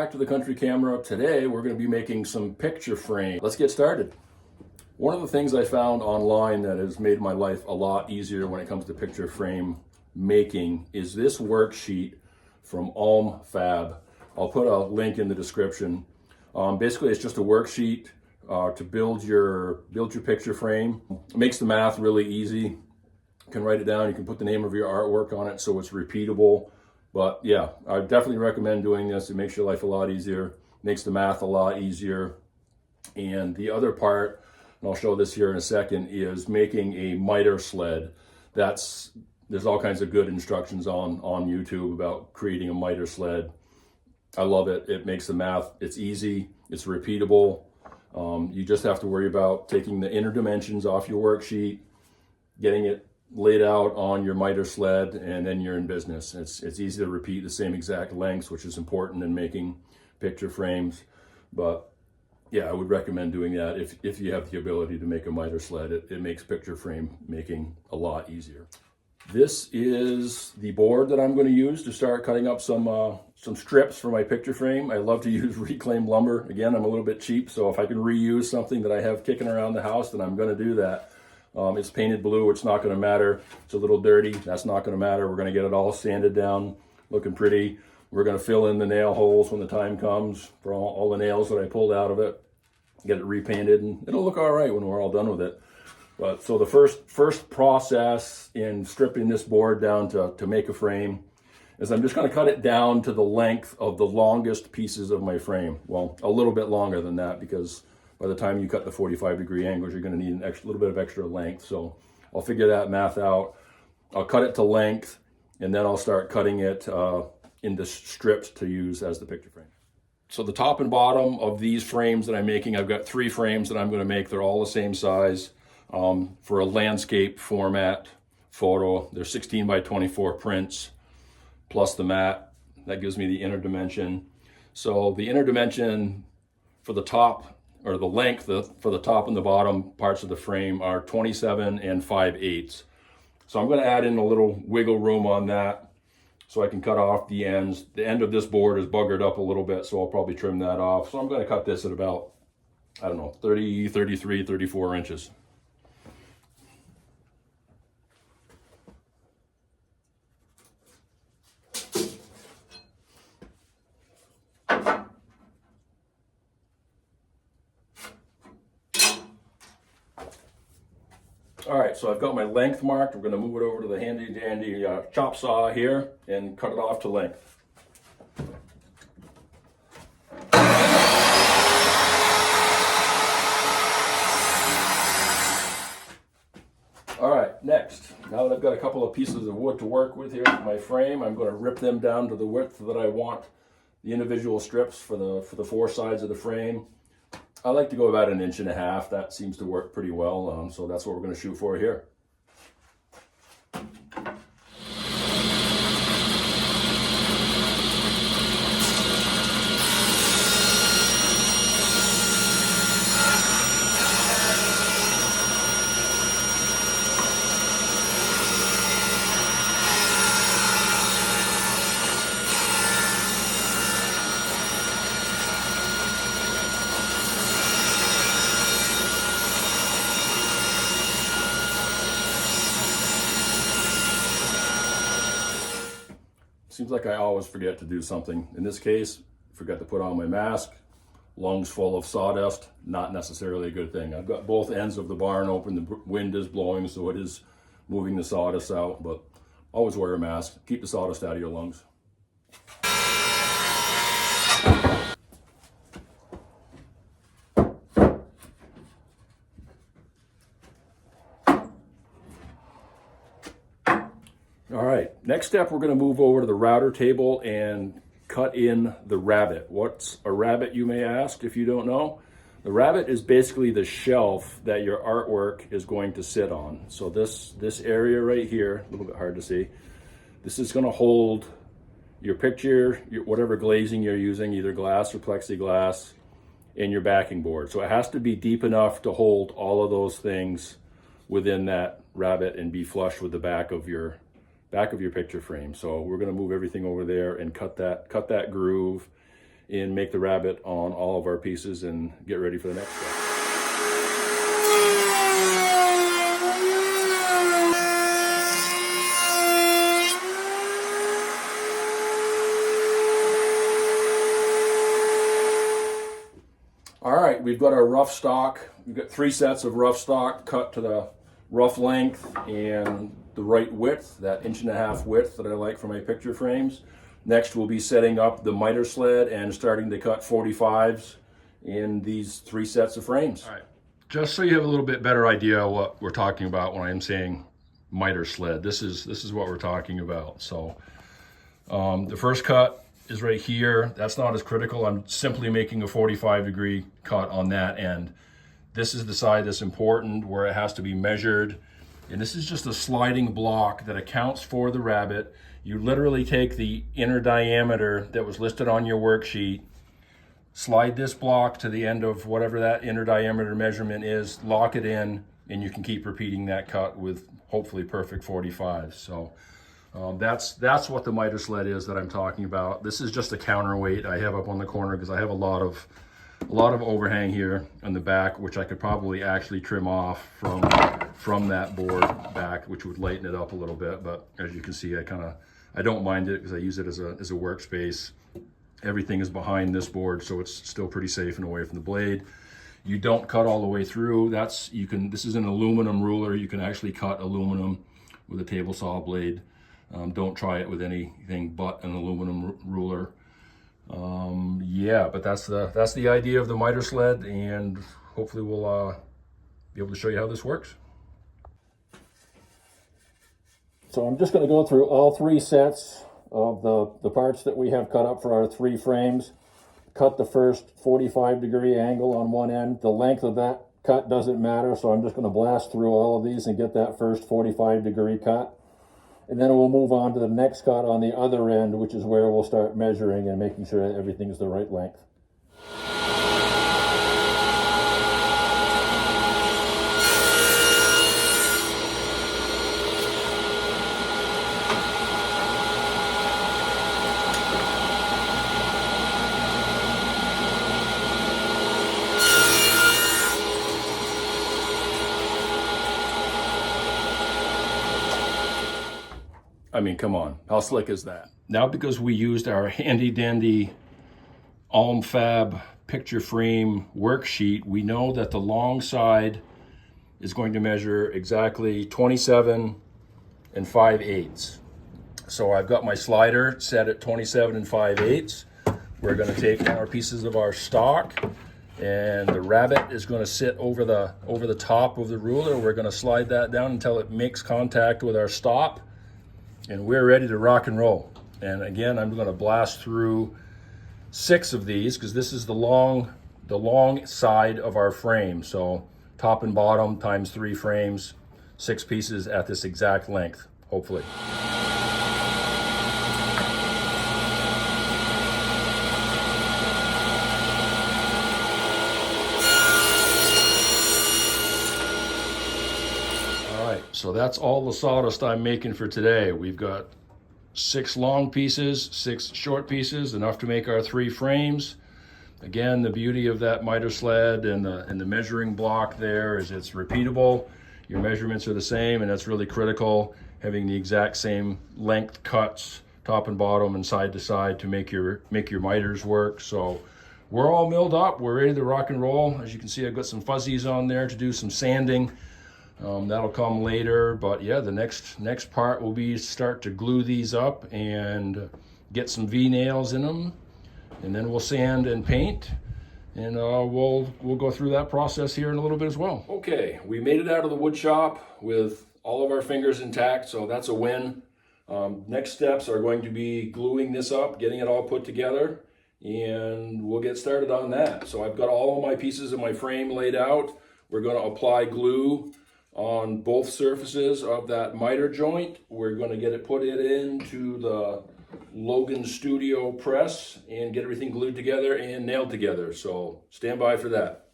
back to the Country Camera. Today we're going to be making some picture frame. Let's get started. One of the things I found online that has made my life a lot easier when it comes to picture frame making is this worksheet from Alm Fab. I'll put a link in the description. Basically, it's just a worksheet to build your picture frame. It makes the math really easy. You can write it down. You can put the name of your artwork on it so it's repeatable. But yeah, I definitely recommend doing this. It makes your life a lot easier, makes the math a lot easier. And the other part, and I'll show this here in a second, is making a miter sled. There's all kinds of good instructions on YouTube about creating a miter sled. I love it. It makes the math, it's easy, it's repeatable. You just have to worry about taking the inner dimensions off your worksheet, getting it laid out on your miter sled, and then you're in business. It's easy to repeat the same exact lengths, which is important in making picture frames. But yeah, I would recommend doing that if you have the ability to make a miter sled. It makes picture frame making a lot easier. This is the board that I'm going to use to start cutting up some strips for my picture frame. I love to use reclaimed lumber. Again, I'm a little bit cheap, so if I can reuse something that I have kicking around the house, then I'm going to do that. It's painted blue. It's not going to matter. It's a little dirty. That's not going to matter. We're going to get it all sanded down, looking pretty. We're going to fill in the nail holes when the time comes for all the nails that I pulled out of it. Get it repainted, and it'll look all right when we're all done with it. But so the first process in stripping this board down to make a frame is I'm just going to cut it down to the length of the longest pieces of my frame. Well, a little bit longer than that, because by the time you cut the 45-degree angles, you're going to need a little bit of extra length. So I'll figure that math out. I'll cut it to length, and then I'll start cutting it into strips to use as the picture frame. So the top and bottom of these frames that I'm making, I've got 3 frames that I'm going to make. They're all the same size for a landscape format photo. They're 16 by 24 prints plus the mat. That gives me the inner dimension. So the inner dimension for the top, or the length for the top and the bottom parts of the frame, are 27 and 5/8. So I'm going to add in a little wiggle room on that so I can cut off the ends. The end of this board is buggered up a little bit, so I'll probably trim that off. So I'm going to cut this at about, I don't know, 30, 33, 34 inches. All right, so I've got my length marked. We're going to move it over to the handy dandy chop saw here and cut it off to length. All right, next, now that I've got a couple of pieces of wood to work with here for my frame, I'm going to rip them down to the width that I want the individual strips for the 4 sides of the frame. I like to go about 1.5 inches. That seems to work pretty well, so that's what we're going to shoot for here. Seems like I always forget to do something. In this case, forgot to put on my mask. Lungs full of sawdust, not necessarily a good thing. I've got both ends of the barn open. The wind is blowing, so it is moving the sawdust out, but always wear a mask. Keep the sawdust out of your lungs. All right, next step, we're going to move over to the router table and cut in the rabbet. What's a rabbet, you may ask, if you don't know? The rabbet is basically the shelf that your artwork is going to sit on. So this area right here, a little bit hard to see, this is going to hold your picture, whatever glazing you're using, either glass or plexiglass, in your backing board. So it has to be deep enough to hold all of those things within that rabbet and be flush with the back of your picture frame. So we're going to move everything over there and cut that groove and make the rabbit on all of our pieces and get ready for the next step. All right, we've got our rough stock. We've got 3 sets of rough stock cut to the rough length and the right width, that 1.5 inch width that I like for my picture frames. Next, we'll be setting up the miter sled and starting to cut 45s in these 3 sets of frames. All right, just so you have a little bit better idea what we're talking about when I'm saying miter sled, this is what we're talking about. So the first cut is right here. That's not as critical. I'm simply making a 45-degree cut on that end. This is the side that's important, where it has to be measured. And this is just a sliding block that accounts for the rabbit. You literally take the inner diameter that was listed on your worksheet, slide this block to the end of whatever that inner diameter measurement is, lock it in, and you can keep repeating that cut with hopefully perfect 45s. So that's what the miter sled is that I'm talking about. This is just a counterweight I have up on the corner because I have a lot of overhang here on the back, which I could probably actually trim off from that board back, which would lighten it up a little bit. But as you can see, I don't mind it because I use it as a workspace. Everything is behind this board, so it's still pretty safe and away from the blade. You don't cut all the way through. This is an aluminum ruler. You can actually cut aluminum with a table saw blade. Don't try it with anything but an aluminum ruler. Yeah, but that's the idea of the miter sled, and hopefully we'll be able to show you how this works. So I'm just going to go through all 3 sets of the parts that we have cut up for our 3 frames. Cut the first 45-degree angle on one end. The length of that cut doesn't matter, so I'm just going to blast through all of these and get that first 45-degree cut. And then we'll move on to the next cut on the other end, which is where we'll start measuring and making sure that everything's the right length. I mean, come on, how slick is that? Now, because we used our handy dandy Almfab picture frame worksheet, we know that the long side is going to measure exactly 27 5/8. So I've got my slider set at 27 5/8. We're going to take our pieces of our stock, and the rabbit is going to sit over the top of the ruler. We're going to slide that down until it makes contact with our stop, and we're ready to rock and roll. And again, I'm going to blast through 6 of these because this is the long side of our frame. So top and bottom times 3 frames, 6 pieces at this exact length, hopefully. So that's all the sawdust I'm making for today. We've got 6 long pieces, 6 short pieces, enough to make our 3 frames. Again, the beauty of that miter sled and the measuring block there is it's repeatable. Your measurements are the same, and that's really critical, having the exact same length cuts, top and bottom and side to side, to make your miters work. So we're all milled up. We're ready to rock and roll. As you can see, I've got some fuzzies on there to do some sanding. That'll come later, but yeah, the next part will be start to glue these up and get some V-nails in them, and then we'll sand and paint, and we'll go through that process here in a little bit as well. Okay, we made it out of the wood shop with all of our fingers intact, so that's a win. Next steps are going to be gluing this up, getting it all put together, and we'll get started on that. So I've got all of my pieces of my frame laid out. We're going to apply glue on both surfaces of that miter joint. We're going to get it put into the Logan Studio press and get everything glued together and nailed together. So stand by for that.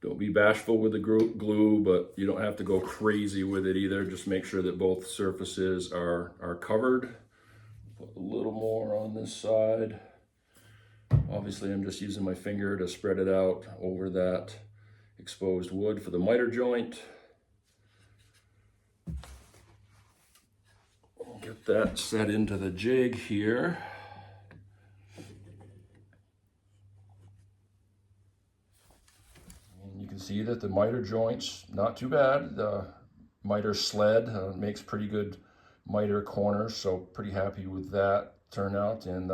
Don't be bashful with the glue, but you don't have to go crazy with it either. Just make sure that both surfaces are covered. Put a little more on this side. Obviously, I'm just using my finger to spread it out over that exposed wood for the miter joint. Get that set into the jig here. And you can see that the miter joint's not too bad. The miter sled makes pretty good miter corners, so pretty happy with that turnout. And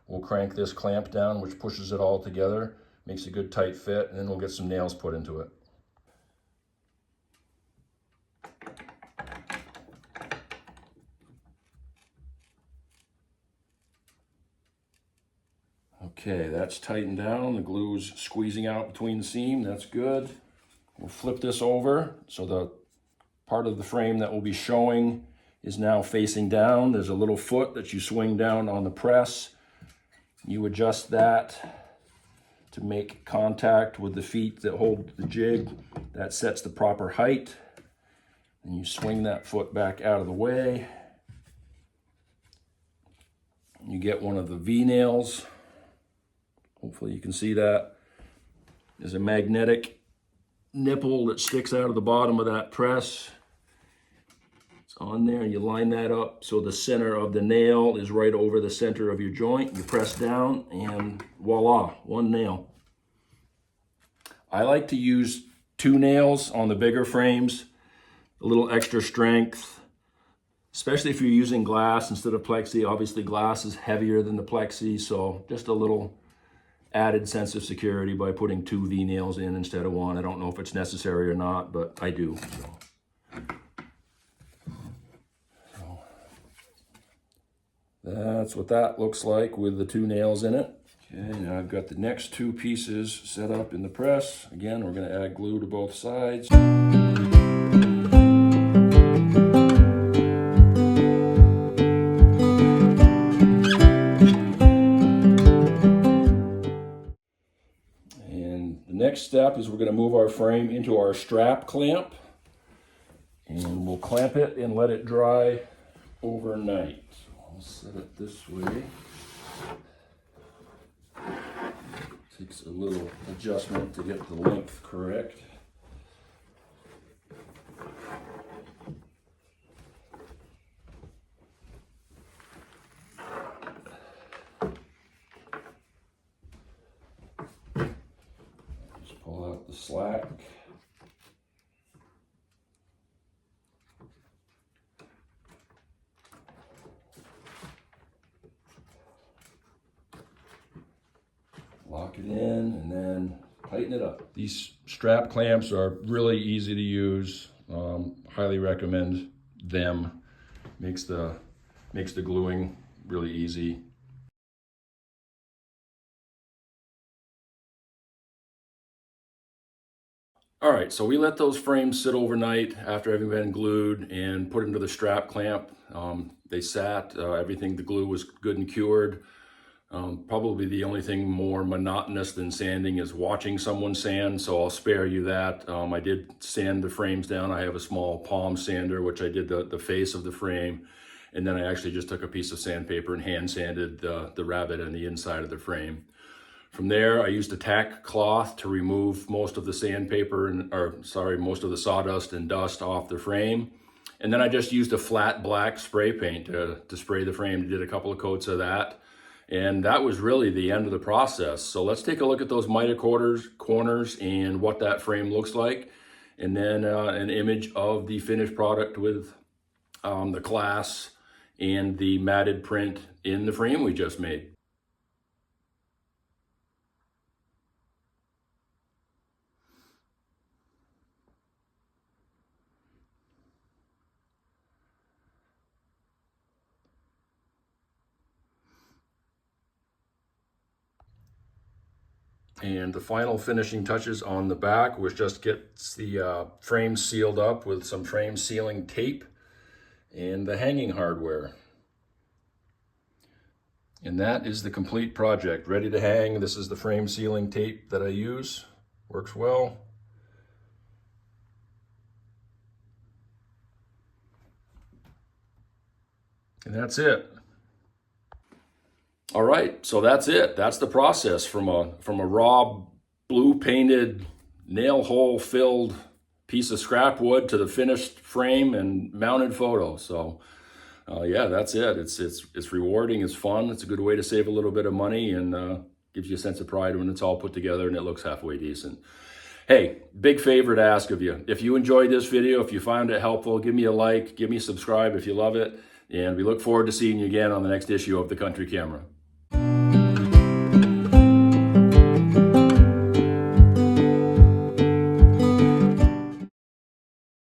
we'll crank this clamp down, which pushes it all together, makes a good tight fit, and then we'll get some nails put into it. Okay, that's tightened down. The glue's squeezing out between the seam. That's good. We'll flip this over so the part of the frame that will be showing is now facing down. There's a little foot that you swing down on the press. You adjust that to make contact with the feet that hold the jig. That sets the proper height. And you swing that foot back out of the way. You get one of the V-nails. Hopefully you can see that. There's a magnetic nipple that sticks out of the bottom of that press. It's on there, and you line that up so the center of the nail is right over the center of your joint. You press down and voila, one nail. I like to use 2 nails on the bigger frames, a little extra strength, especially if you're using glass instead of plexi. Obviously glass is heavier than the plexi, so just a little added sense of security by putting 2 V-nails in instead of 1. I don't know if it's necessary or not, but I do. So that's what that looks like with the 2 nails in it. Okay, now I've got the next 2 pieces set up in the press. Again, we're going to add glue to both sides. Next step is we're going to move our frame into our strap clamp, and we'll clamp it and let it dry overnight. So I'll set it this way. Takes a little adjustment to get the length correct. Pull out the slack. Lock it in and then tighten it up. These strap clamps are really easy to use. Highly recommend them. Makes the gluing really easy. All right, so we let those frames sit overnight after having been glued and put into the strap clamp. They sat, everything, the glue was good and cured. Probably the only thing more monotonous than sanding is watching someone sand, so I'll spare you that. I did sand the frames down. I have a small palm sander, which I did the face of the frame, and then I actually just took a piece of sandpaper and hand sanded the rabbet and the inside of the frame. From there, I used a tack cloth to remove most of the sandpaper most of the sawdust and dust off the frame. And then I just used a flat black spray paint to spray the frame. Did a couple of coats of that. And that was really the end of the process. So let's take a look at those miter corners and what that frame looks like. And then an image of the finished product with the glass and the matted print in the frame we just made. And the final finishing touches on the back was just gets the frame sealed up with some frame sealing tape and the hanging hardware. And that is the complete project, ready to hang. This is the frame sealing tape that I use. Works well. And that's it. All right, so that's it. That's the process from a raw blue painted nail hole filled piece of scrap wood to the finished frame and mounted photo. So yeah, that's it. It's rewarding, it's fun, it's a good way to save a little bit of money, and gives you a sense of pride when it's all put together and it looks halfway decent. Hey, big favor to ask of you. If you enjoyed this video, if you found it helpful, give me a like, give me a subscribe if you love it, and we look forward to seeing you again on the next issue of The Country Camera.